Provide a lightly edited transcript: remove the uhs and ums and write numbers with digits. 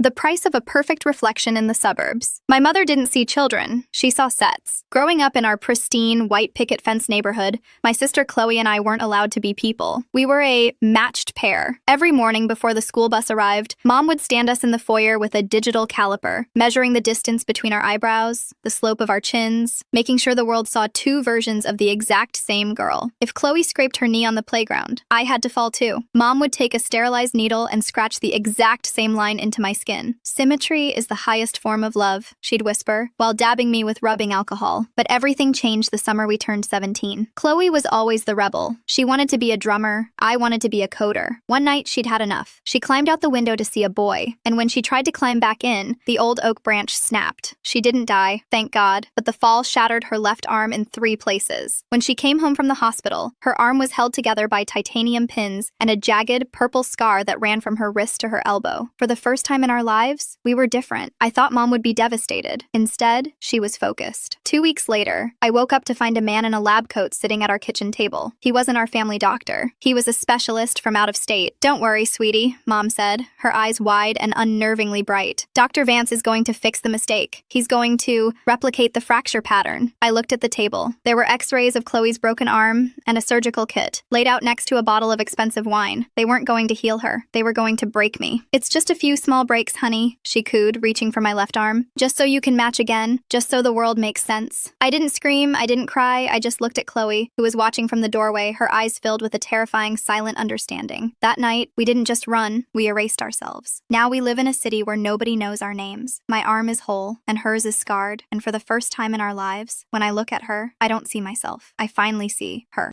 The price of a perfect reflection in the suburbs. My mother didn't see children, she saw sets. Growing up in our pristine, white picket fence neighborhood, my sister Chloe and I weren't allowed to be people. We were a matched pair. Every morning before the school bus arrived, Mom would stand us in the foyer with a digital caliper, measuring the distance between our eyebrows, the slope of our chins, making sure the world saw two versions of the exact same girl. If Chloe scraped her knee on the playground, I had to fall too. Mom would take a sterilized needle and scratch the exact same line into my skin. Symmetry is the highest form of love, she'd whisper, while dabbing me with rubbing alcohol. But everything changed the summer we turned 17. Chloe was always the rebel. She wanted to be a drummer, I wanted to be a coder. One night, she'd had enough. She climbed out the window to see a boy, and when she tried to climb back in, the old oak branch snapped. She didn't die, thank God, but the fall shattered her left arm in 3 places. When she came home from the hospital, her arm was held together by titanium pins and a jagged, purple scar that ran from her wrist to her elbow. For the first time in our lives, we were different. I thought Mom would be devastated. Instead, she was focused. 2 weeks later, I woke up to find a man in a lab coat sitting at our kitchen table. He wasn't our family doctor. He was a specialist from out of state. "Don't worry, sweetie," Mom said, her eyes wide and unnervingly bright. "Dr. Vance is going to fix the mistake. He's going to replicate the fracture pattern." I looked at the table. There were x-rays of Chloe's broken arm and a surgical kit, laid out next to a bottle of expensive wine. They weren't going to heal her. They were going to break me. "It's just a few small breaks, honey," she cooed, reaching for my left arm. "Just so you can match again. Just so the world makes sense." I didn't scream, I didn't cry, I just looked at Chloe, who was watching from the doorway, her eyes filled with a terrifying, silent understanding. That night, we didn't just run, we erased ourselves. Now we live in a city where nobody knows our names. My arm is whole, and hers is scarred, and for the first time in our lives, when I look at her, I don't see myself. I finally see her.